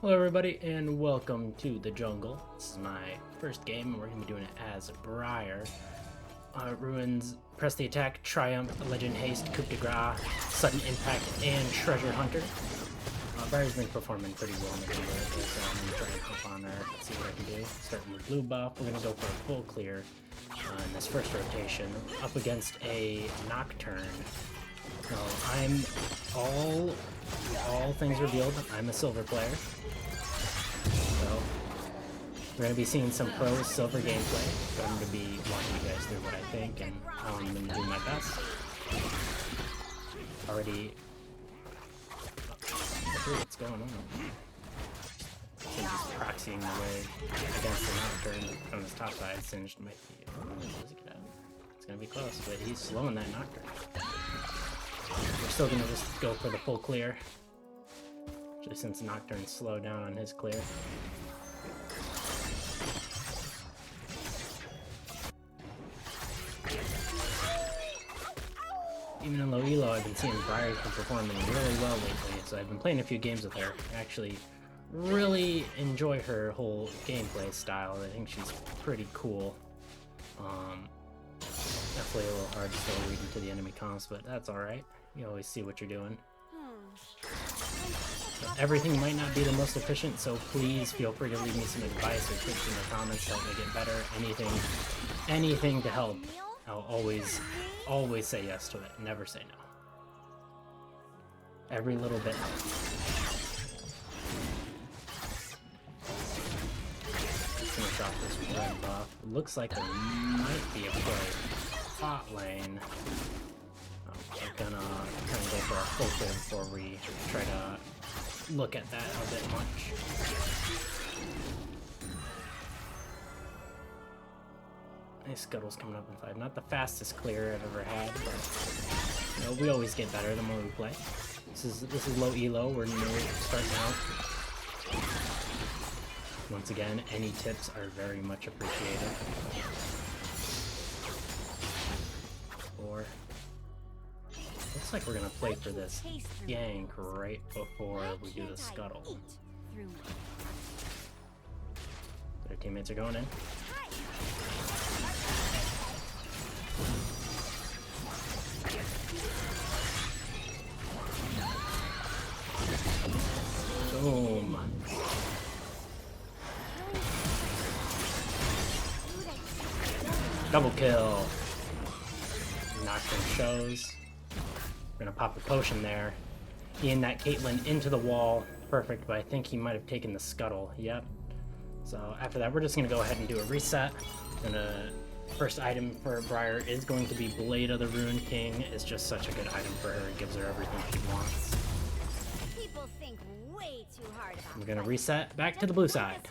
Hello everybody and welcome to the jungle. This is my first game and we're going to be doing it as Briar. Ruins, press the attack, triumph, legend haste, coup de grace, sudden impact, and treasure hunter. Briar's been performing pretty well in the game lately, so I'm going to try and hop on her, see what I can do. Starting with blue buff, we're going to go for a full clear in this first rotation up against a Nocturne. So I'm all things revealed, I'm a silver player. So we're going to be seeing some pro silver gameplay, but I'm going to be walking you guys through what I think and how I'm going to do my best. Already, what's going on? He's just proxying away against the Nocturne from his top side. Singed might be, it's going to be close, but he's slowing that Nocturne. We're still going to just go for the full clear, just since Nocturne's slow down on his clear. Even in low-elo, I've been seeing Briar's been performing really well lately, so I've been playing a few games with her. I actually really enjoy her whole gameplay style. I think she's pretty cool. Definitely a little hard to still read into the enemy comps, but that's alright. You always see what you're doing. But everything might not be the most efficient, so please feel free to leave me some advice or tips in the comments to help me get better. Anything to help. I'll always say yes to it. Never say no. Every little bit helps. Finish off this red buff. Looks like there might be a play bot lane. We're gonna kind of go for a full clear before we try to look at that a bit much. Nice Scuttle's coming up in 5. Not the fastest clear I've ever had, but you know, we always get better the more we play. This is low elo. We're new starting out. Once again, any tips are very much appreciated. Looks like we're gonna play for this gank right before we do the scuttle. Their teammates are going in. Boom. Double kill. Nocturne shows. We're gonna pop a potion there. He that Caitlyn into the wall. Perfect, but I think he might have taken the scuttle. Yep. So after that, we're just gonna go ahead and do a reset. First item for Briar is going to be Blade of the Rune King. It's just such a good item for her. It gives her everything she wants. People think way too hard about We're gonna reset back to the blue side.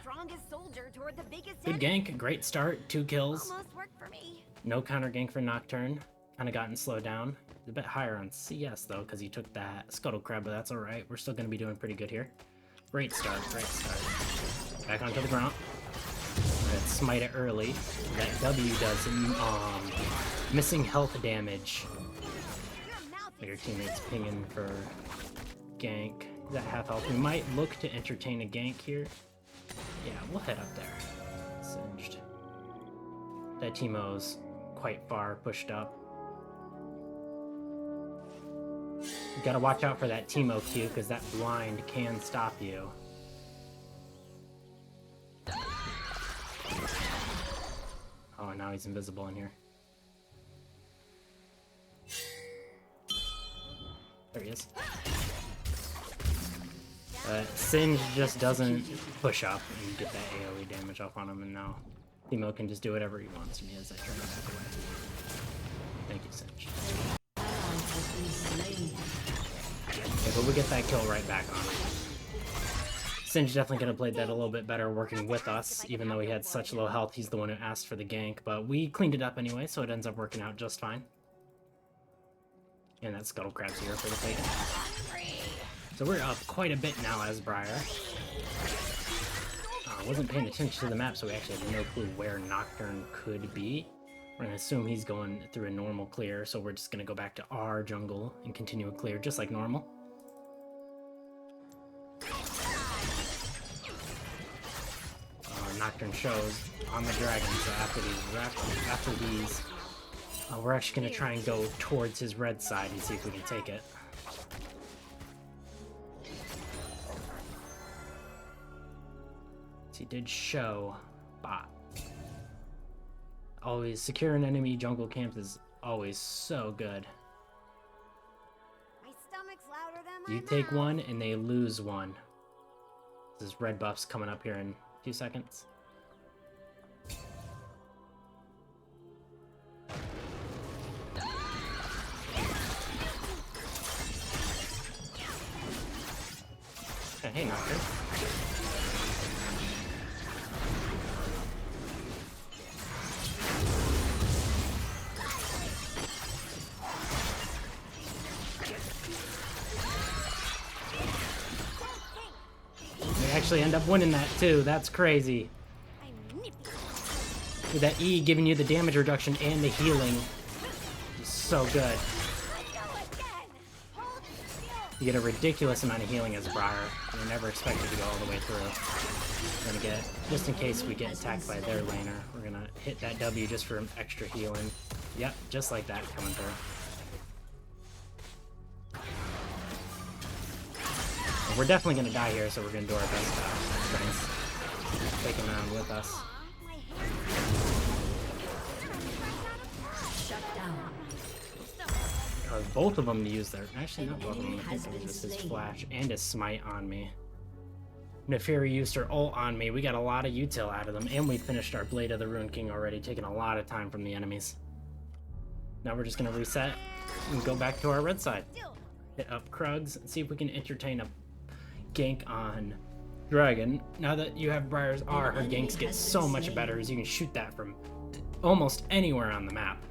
Good gank, great start, 2 kills. Almost worked for me. No counter gank for Nocturne. Kind of gotten slowed down. A bit higher on CS though, because he took that Scuttle Crab, but that's alright. We're still going to be doing pretty good here. Great start, great start. Back onto the ground. Let's smite it early. That W does missing health damage. Your teammates pinging for gank. That half health. We might look to entertain a gank here. Yeah, we'll head up there. Singed. That Teemo's quite far pushed up. You gotta watch out for that Teemo Q, because that blind can stop you. Oh, now he's invisible in here. There he is. Singed just doesn't push up and get that AoE damage off on him, and now Teemo can just do whatever he wants to me as I turn back away. Thank you, Singed. Okay, but we get that kill right back on him. Singed definitely could have played that a little bit better working with us, even though he had such low health. He's the one who asked for the gank, but we cleaned it up anyway, so it ends up working out just fine. And that Scuttle Crab's here for the fate. So we're up quite a bit now as Briar. I wasn't paying attention to the map, so we actually have no clue where Nocturne could be. We're going to assume he's going through a normal clear, so we're just going to go back to our jungle and continue a clear just like normal. Nocturne shows on the dragon. So after these, we're actually gonna try and go towards his red side and see if we can take it. He did show bot. Always secure an enemy jungle camp is always so good. My stomach's louder than You my take mouth. one and they lose one. This is red buffs coming up here in a few seconds. Hey, Nocturne. They actually end up winning that too. That's crazy. I'm nippy. With that E giving you the damage reduction and the healing. It's so good. I go again. Hold still. You get a ridiculous amount of healing as Briar. You're never expected to go all the way through. We're gonna get, just in case we get attacked by their laner, we're gonna hit that W just for extra healing. Yep, just like that coming through. And we're definitely gonna die here, so we're gonna do our best to take him around with us. My hair. Shut down. Both of them to use their, actually not both of them, I think it was just his flash and his smite on me. Neferi used her ult on me. We got a lot of util out of them, and we finished our Blade of the Ruined King already, taking a lot of time from the enemies. Now we're just gonna reset and go back to our red side. Hit up Krugs and see if we can entertain a gank on Dragon. Now that you have Briar's R, her ganks get so much better as you can shoot that from almost anywhere on the map.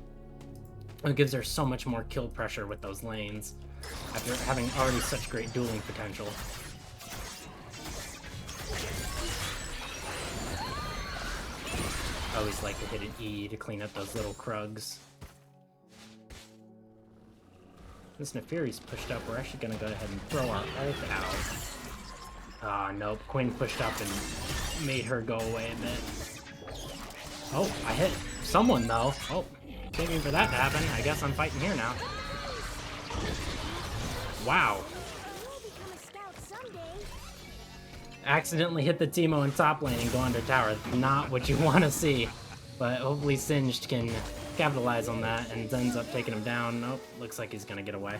It gives her so much more kill pressure with those lanes after having already such great dueling potential. I always like to hit an E to clean up those little Krugs. This Neferi's pushed up. We're actually going to go ahead and throw our ult out. Ah, nope. Quinn pushed up and made her go away a bit. Oh, I hit someone though. Oh, waiting for that to happen. I guess I'm fighting here now. Wow. I'll become a scout someday. Accidentally hit the Teemo in top lane and go under tower. Not what you want to see. But hopefully Singed can capitalize on that and ends up taking him down. Nope, looks like he's gonna get away.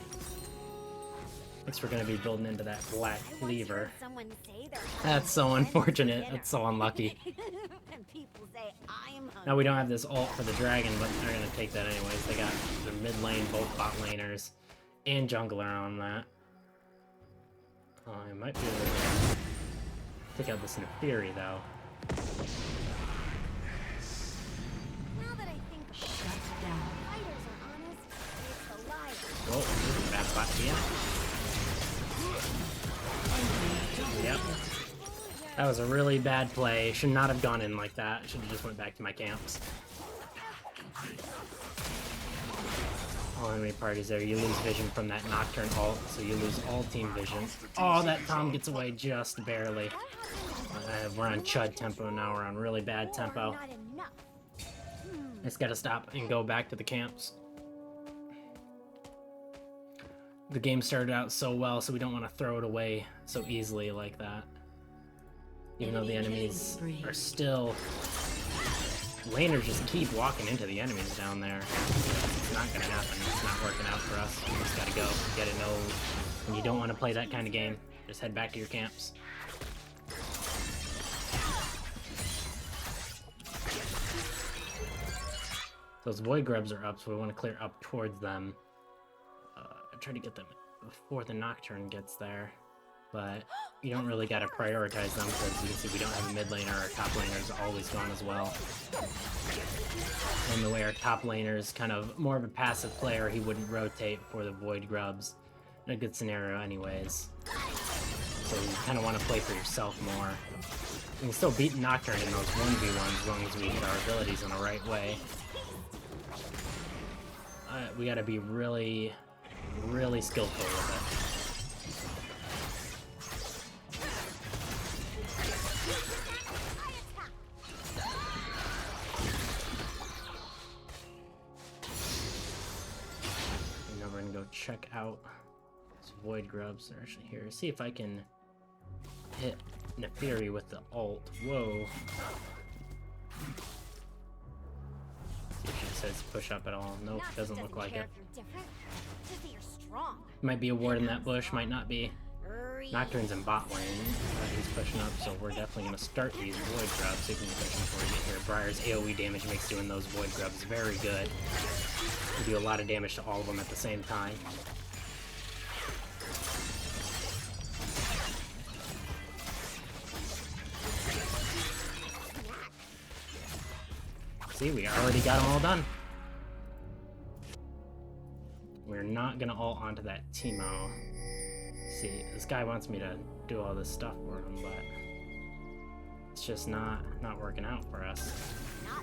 Looks we're gonna be building into that black I once cleaver. heard someone say they're That's so hungry for unfortunate. dinner. That's so unlucky. And people say I'm hungry. Now we don't have this ult for the dragon, but they're gonna take that anyways. They got their mid lane, both bot laners, and jungler on that. Oh, I might be able to take out this Neferi though. Now that I think about Shut it, down. fighters are honest. It's the liar. Whoa, this is a bad spot to be in. Yep. That was a really bad play. Should not have gone in like that. Should have just went back to my camps. All enemy parties there. You lose vision from that Nocturne ult, so you lose all team vision. Oh, that Tom gets away just barely. We're on Chud tempo now. We're on really bad tempo. Not enough. Just gotta stop and go back to the camps. The game started out so well, so we don't want to throw it away so easily like that. Even though the enemies are still... Laners just keep walking into the enemies down there. It's not gonna happen. It's not working out for us. We just gotta go. You gotta know when you don't want to play that kind of game. Just head back to your camps. Those void grubs are up, so we want to clear up towards them. Try to get them before the Nocturne gets there, but you don't really got to prioritize them because you can see we don't have a mid laner. Our top laner is always gone as well. And the way our top laner is kind of more of a passive player, he wouldn't rotate for the void grubs in a good scenario anyways. So you kind of want to play for yourself more. We can still beat Nocturne in those 1v1s as long as we hit our abilities in the right way. We got to be really skillful with check out these void grubs. They're actually here. See if I can hit Neferi with the ult. Whoa. See if she decides to push up at all. Nope, doesn't look like it. Might be a ward in that bush, might not be. Nocturne's in bot lane. He's pushing up, so we're definitely going to start these void grubs. See if we can push him before we get here. Briar's AoE damage makes doing those void grubs very good. We do a lot of damage to all of them at the same time. See, we already got them all done. We're not gonna ult onto that Teemo. See, this guy wants me to do all this stuff for him, but it's just not working out for us.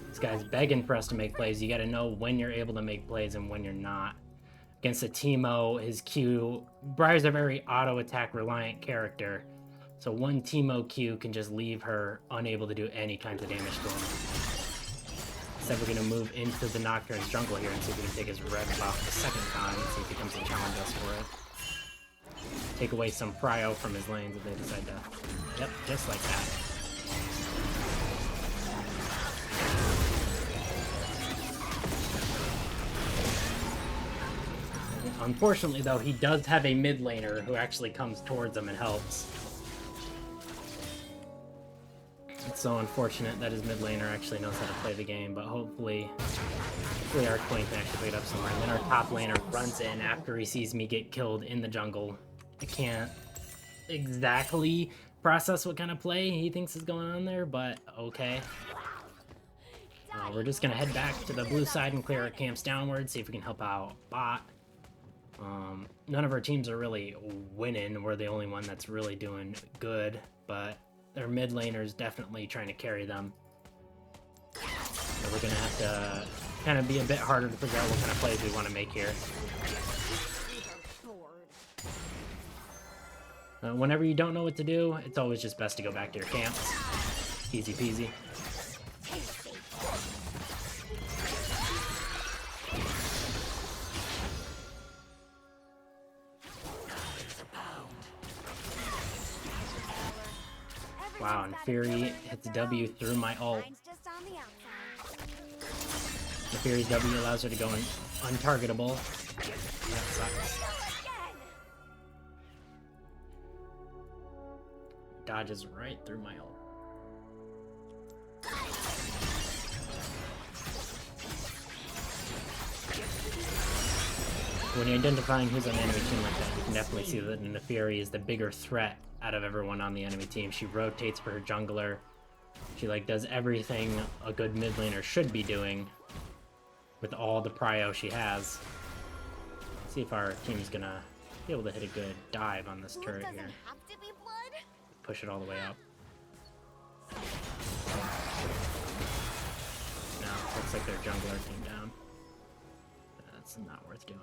This guy's begging for us to make plays. You gotta know when you're able to make plays and when you're not. Against a Teemo, his Q... Briar's a very auto-attack reliant character, so one Teemo Q can just leave her unable to do any kinds of damage to him. Instead, we're going to move into the Nocturne's jungle here and see if we can take his red buff the second time and see if he comes to challenge us for it. Take away some prio from his lanes if they decide to... Yep, just like that. Unfortunately, though, he does have a mid laner who actually comes towards him and helps. It's so unfortunate that his mid laner actually knows how to play the game, but hopefully our Queen can actually pick it up somewhere. And then our top laner runs in after he sees me get killed in the jungle. I can't exactly process what kind of play he thinks is going on there, but okay. We're just gonna head back to the blue side and clear our camps downward, see if we can help out bot. None of our teams are really winning. We're the only one that's really doing good, but their mid laner's definitely trying to carry them. So we're gonna have to kind of be a bit harder to figure out what kind of plays we want to make here. Whenever you don't know what to do, it's always just best to go back to your camps. Easy peasy. Wow, and Fury hits W through my ult. The Fury's W allows her to go untargetable. That sucks. Dodges right through my ult. When you're identifying who's on the enemy team like that, you can definitely see that Neferi is the bigger threat out of everyone on the enemy team. She rotates for her jungler. She does everything a good mid laner should be doing with all the prio she has. Let's see if our team's gonna be able to hit a good dive on this turret here. Push it all the way up. No, looks like their jungler came down. That's not worth doing.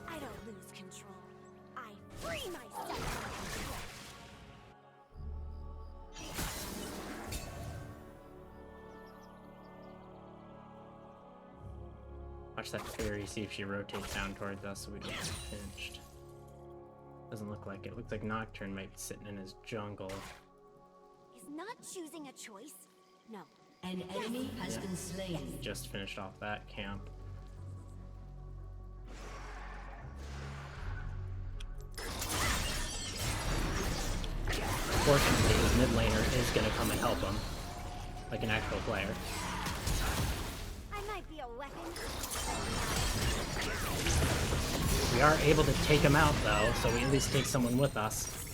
I don't lose control. I free myself. Watch that Fury, see if she rotates down towards us so we don't get pinched. Doesn't look like it. Looks like Nocturne might be sitting in his jungle. Is not choosing a choice? No. An enemy has been slain. Just finished off that camp. Fortunately, his mid laner is going to come and help him, like an actual player. I might be a weapon. We are able to take him out, though, so we at least take someone with us.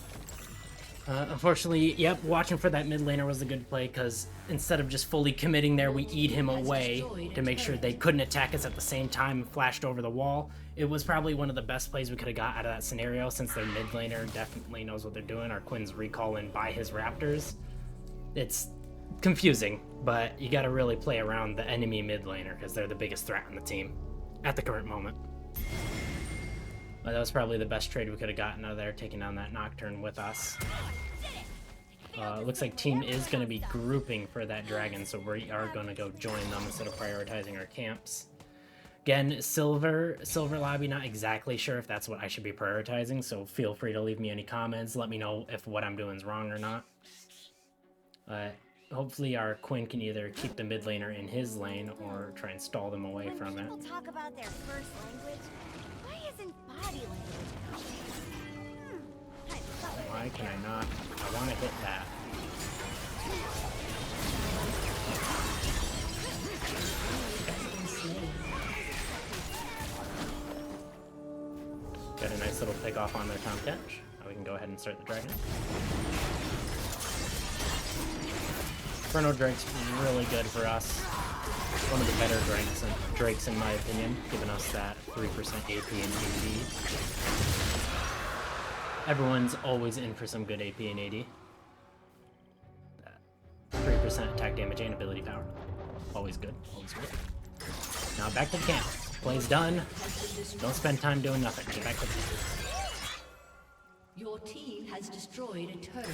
Unfortunately, yep, watching for that mid laner was a good play, because instead of just fully committing there, we eat him away to make sure they couldn't attack us at the same time and flashed over the wall. It was probably one of the best plays we could have got out of that scenario, since their mid laner definitely knows what they're doing. Our Quinn's recalling by his Raptors. It's confusing, but you gotta really play around the enemy mid laner, because they're the biggest threat on the team at the current moment. But that was probably the best trade we could have gotten out of there, taking down that Nocturne with us. Looks like team is going to be grouping for that dragon, so we are going to go join them instead of prioritizing our camps. Again, silver lobby, not exactly sure if that's what I should be prioritizing, so feel free to leave me any comments. Let me know if what I'm doing is wrong or not. Hopefully our Quinn can either keep the mid laner in his lane or try and stall them away When from it. people talk about their first language, why isn't body language? Why can I not? I want to hit that. Got a nice little pick off on their Tom catch. Now we can go ahead and start the dragon. Inferno Drake's really good for us. One of the better Drakes in my opinion, giving us that 3% AP and AD. Everyone's always in for some good AP and AD. That 3% attack damage and ability power. Always good, always good. Now back to camp. Play's done. Don't spend time doing nothing. Get back to camp. Your team has destroyed a turret.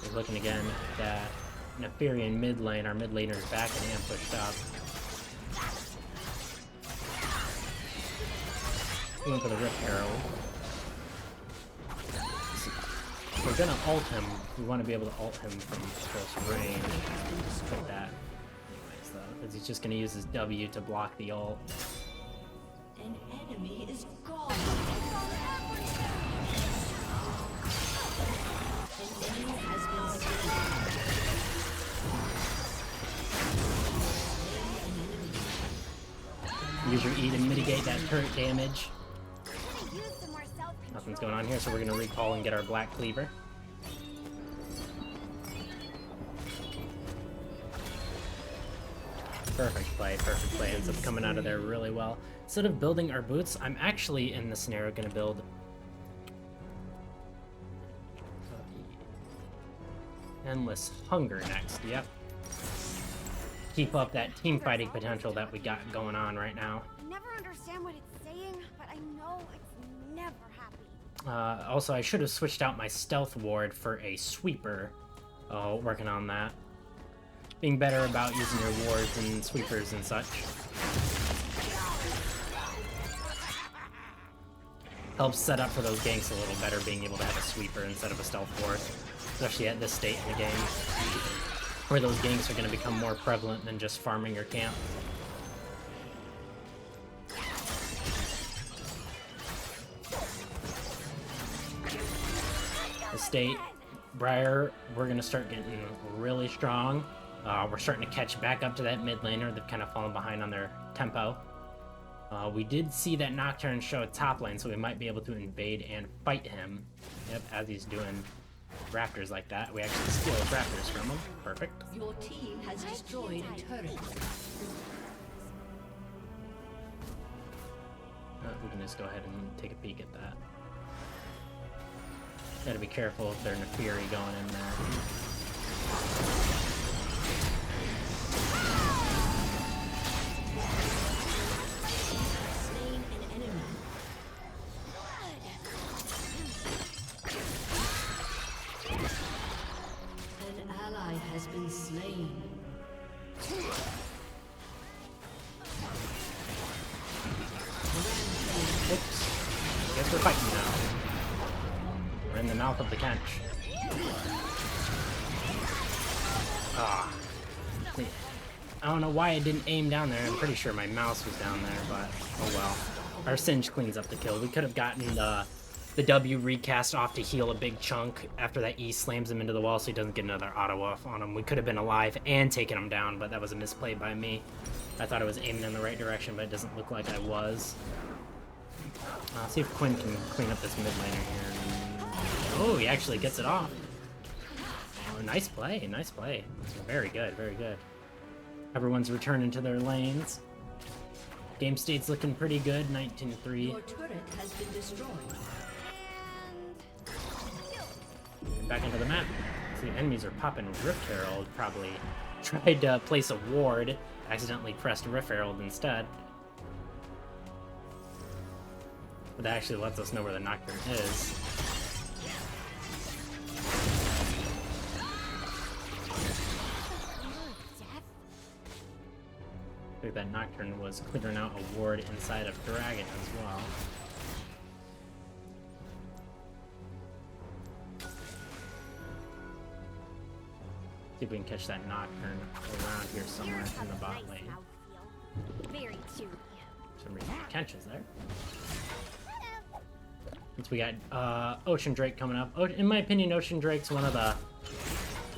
We're looking again at that Nefarian mid lane. Our mid laner is back and pushed up. Going for the Rip Herald. If we're gonna ult him, we want to be able to ult him from close range. Like that. Anyways, though, because he's just gonna use his W to block the ult. An enemy is gone. An enemy has been slain. Use your E to mitigate that turret damage. Use some more self-control. Nothing's going on here, so we're gonna recall and get our Black Cleaver. Perfect play. Ends up coming out of there really well. Instead of building our boots, I'm actually in this scenario gonna build Endless Hunger next. Yep. Keep up that team fighting potential that we got going on right now. I never understand what it's saying, but I know it's never happy. Also, I should have switched out my stealth ward for a sweeper. Working on that. Being better about using your wards and sweepers and such. Helps set up for those ganks a little better, being able to have a sweeper instead of a stealth ward. Especially at this state in the game, where those ganks are going to become more prevalent than just farming your camp. The state, Briar, we're going to start getting really strong. We're starting to catch back up to that mid laner. They've kind of fallen behind on their tempo. We did see that Nocturne show top lane, so we might be able to invade and fight him. Yep, as he's doing raptors like that. We actually steal raptors from him. Perfect. Your team has destroyed a turret. We can just go ahead and take a peek at that. Gotta be careful if there's a Fury going in there. Slain an enemy. An ally has been slain. Oops. Guess we're fighting now. We're in the mouth of the Kench. Ah. I don't know why I didn't aim down there. I'm pretty sure my mouse was down there, but oh well. Our Singe cleans up the kill. We could have gotten the W recast off to heal a big chunk after that E slams him into the wall so he doesn't get another auto off on him. We could have been alive and taken him down, but that was a misplay by me. I thought I was aiming in the right direction, but it doesn't look like I was. See if Quinn can clean up this mid laner here. Oh, he actually gets it off. Oh, nice play, nice play. Very good, very good. Everyone's returning to their lanes. Game state's looking pretty good, 19-3. Your turret has been destroyed. Back into the map. See, enemies are popping Rift Herald. Probably tried to place a ward, accidentally pressed Rift Herald instead. But that actually lets us know where the Nocturne is. I think that Nocturne was clearing out a ward inside of Dragon as well. See if we can catch that Nocturne around here somewhere in the bot lane. Very chewy. For some reason the catches there. Since we got Ocean Drake coming up. In my opinion, Ocean Drake's one of the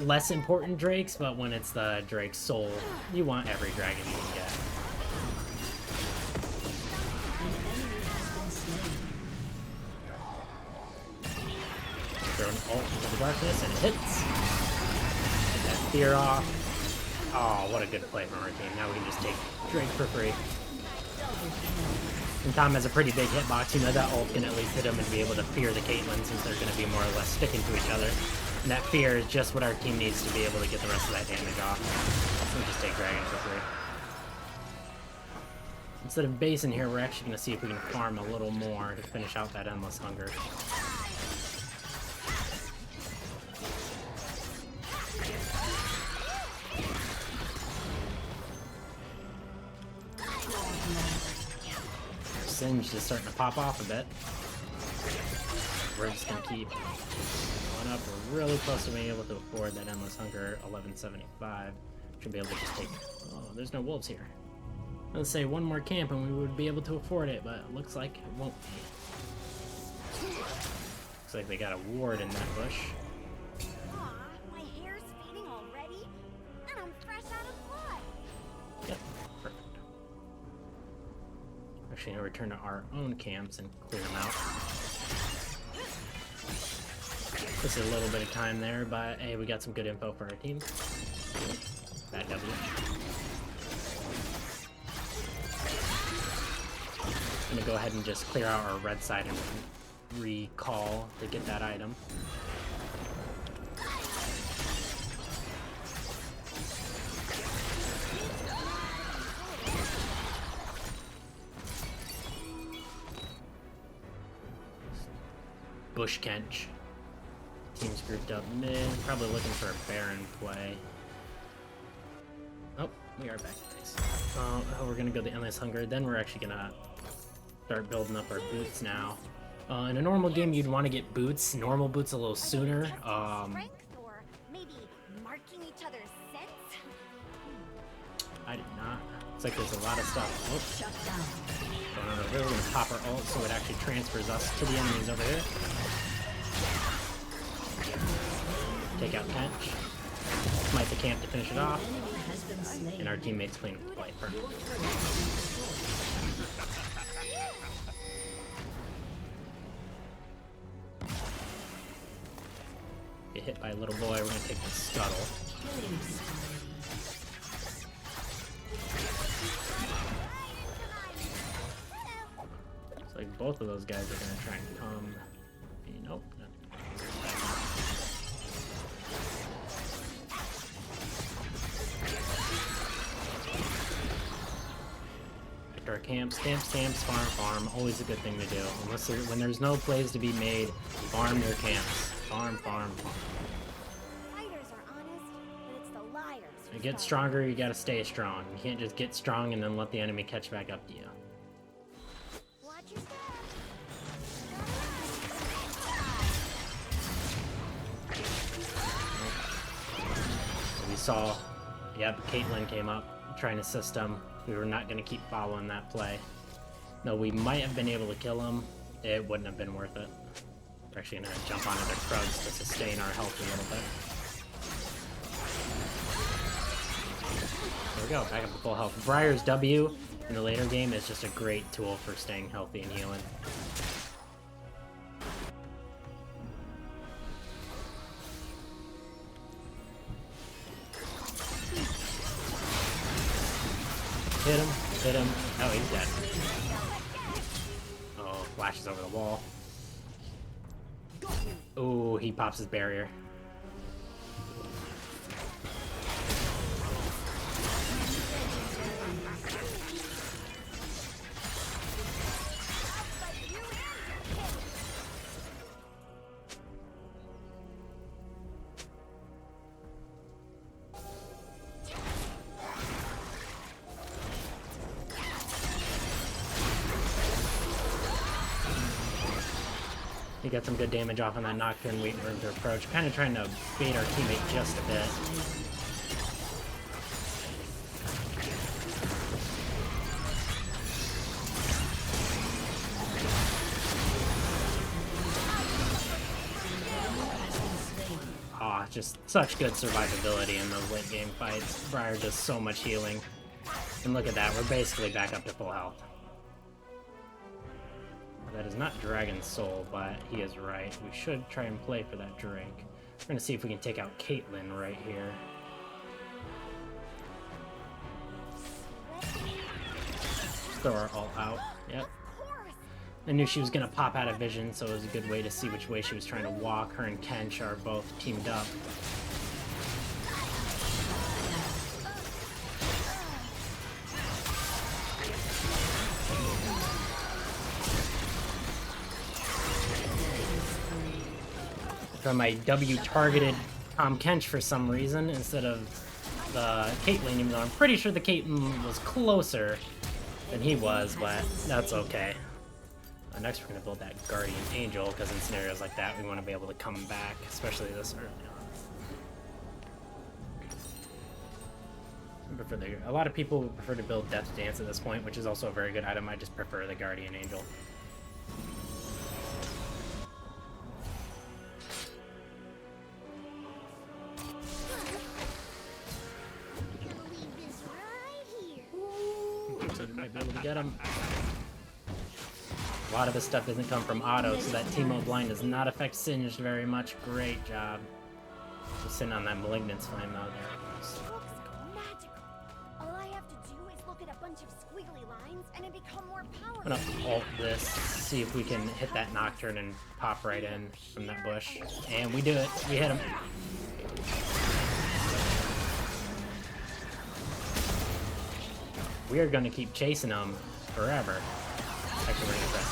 less important Drakes, but when it's the Drake's soul, you want every dragon you can get. Throw an ult into the darkness and it hits. Get that fear off. Oh, what a good play from our team. Now we can just take Drake for free. And Tom has a pretty big hitbox. You know that ult can at least hit him and be able to fear the Caitlyn since they're going to be more or less sticking to each other. And that fear is just what our team needs to be able to get the rest of that damage off. So we just take Dragon for free. Instead of base in here, we're actually going to see if we can farm a little more to finish out that Endless Hunger. Singe is starting to pop off a bit. We're just going to keep going up. We're really close to being able to afford that Endless Hunger 1175. Should be able to just take... Oh, there's no wolves here. Let's say one more camp and we would be able to afford it, but it looks like it won't be. Looks like they got a ward in that bush. Aw, my hair's fading already, and I'm fresh out of blood. Yep, perfect. Actually, I'm going to return to our own camps and clear them out. Just a little bit of time there, but hey, we got some good info for our team. Bad W. I'm gonna go ahead and just clear out our red side and recall to get that item. Bush Kench. Team's grouped up mid, probably looking for a Baron play. Oh, we are back to base. We're gonna go the Endless Hunger, then we're actually gonna start building up our boots now. In a normal game, you'd want to get boots, normal boots a little sooner. Strength or maybe marking each other's scents? I did not. Looks like there's a lot of stuff. Oh, Shut down. going over here. We're gonna pop our ult so it actually transfers us to the enemies over here. Take out Kench. Smite the camp to finish it off. Enemy has been slain. And our teammates clean up the play. Perfect. Get hit by a little boy, we're gonna take the scuttle. Killing spree. Looks like both of those guys are gonna try and come. Nope. Back to our camps, farm. Always a good thing to do. Unless when there's no plays to be made, farm your camps. Farm. Fighters are honest, but it's the liars who To get fall. stronger, you gotta stay strong. You can't just get strong and then let the enemy catch back up to you. Watch your step. We saw, yep, Caitlyn came up, trying to assist him. We were not going to keep following that play. No, we might have been able to kill him. It wouldn't have been worth it. We're actually going to jump onto their Krugs to sustain our health a little bit. There we go, back up to full health. Briar's W in the later game is just a great tool for staying healthy and healing. Hit him. Oh, he's dead. Oh, flashes over the wall. Oh, he pops his barrier. He got some good damage off on that Nocturne, waiting for him to approach. Kind of trying to bait our teammate just a bit. Aw, just such good survivability in those late game fights. Briar does so much healing. And look at that, we're basically back up to full health. That is not Dragon Soul, but he is right. We should try and play for that Drake. We're gonna see if we can take out Caitlyn right here. Throw her all out. Yep. I knew she was gonna pop out of vision, so it was a good way to see which way she was trying to walk. Her and Kench are both teamed up. From my W targeted Tom Kench for some reason instead of the Caitlyn, even though I'm pretty sure the Caitlyn was closer than he was, but that's okay. Next we're going to build that Guardian Angel, because in scenarios like that we want to be able to come back, especially this early on. A lot of people prefer to build Death Dance at this point, which is also a very good item. I just prefer the Guardian Angel. So we might be able to get him. A lot of his stuff doesn't come from auto, so that Teemo blind does not affect Singed very much. Great job. Just sitting on that Malignance Flame though. There it goes. It looks magical. All I have to do is look at a bunch of squiggly lines and it become more powerful. I'm gonna ult this, see if we can hit that Nocturne and pop right in from that bush. And we do it. We hit him. We are gonna keep chasing him forever. Actually, we're gonna press.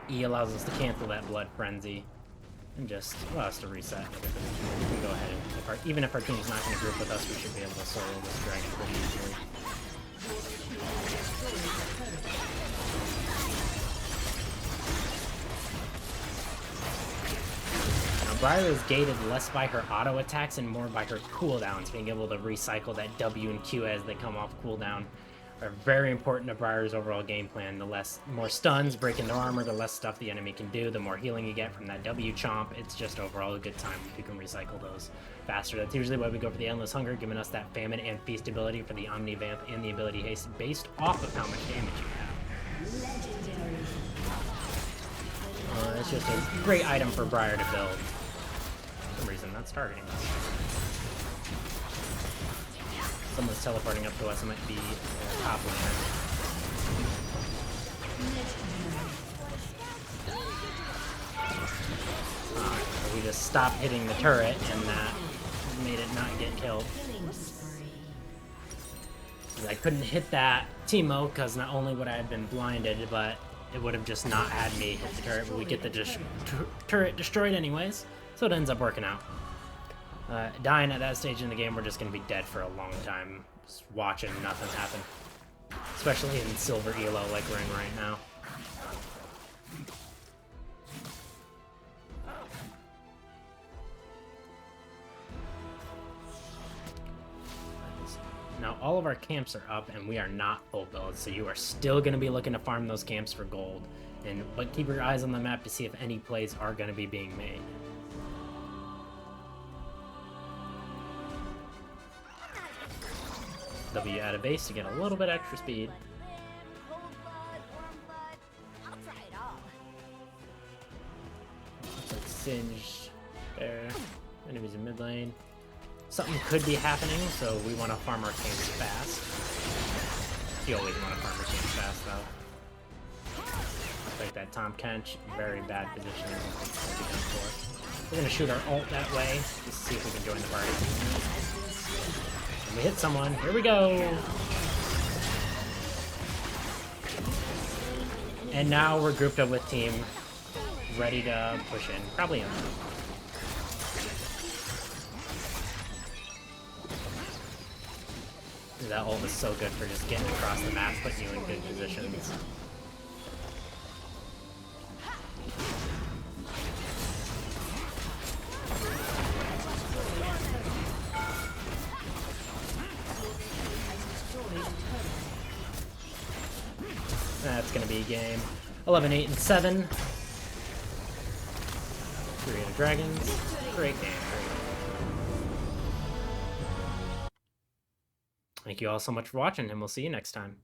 E allows us to cancel that Blood Frenzy and just allow us to reset. We can go ahead and, even if our team's not going to group with us, we should be able to solo this dragon pretty easily. Now, Briar is gated less by her auto attacks and more by her cooldowns. Being able to recycle that W and Q as they come off cooldown are very important to Briar's overall game plan. The more stuns break into armor, the less stuff the enemy can do, the more healing you get from that W chomp. It's just overall a good time if you can recycle those faster. That's usually why we go for the Endless Hunger, giving us that Famine and Feast ability for the Omni Vamp and the ability Haste based off of how much damage you have. It's just a great item for Briar to build. For some reason, that's targeting us. Someone's teleporting up to us. It might be top laner. We just stopped hitting the turret, and that made it not get killed. I couldn't hit that Teemo because not only would I have been blinded, but it would have just not had me hit the turret. But we get the turret destroyed anyways, so it ends up working out. Dying at that stage in the game, we're just going to be dead for a long time, just watching nothing happen. Especially in silver elo like we're in right now. Now all of our camps are up and we are not full build, so you are still going to be looking to farm those camps for gold. But keep your eyes on the map to see if any plays are going to be being made. W out of base to get a little bit extra speed. Looks like Singed there. Enemies in mid lane. Something could be happening, so we want to farm our camps fast. You always want to farm our camps fast, though. Like that Tom Kench, very bad positioning. We're gonna shoot our ult that way, just to see if we can join the party. We hit someone. Here we go. And now we're grouped up with team, ready to push in. Probably in. That ult is so good for just getting across the map, putting you in good positions. That's gonna be a game. 11, 8, and 7. Creative Dragons. Great game. Thank you all so much for watching, and we'll see you next time.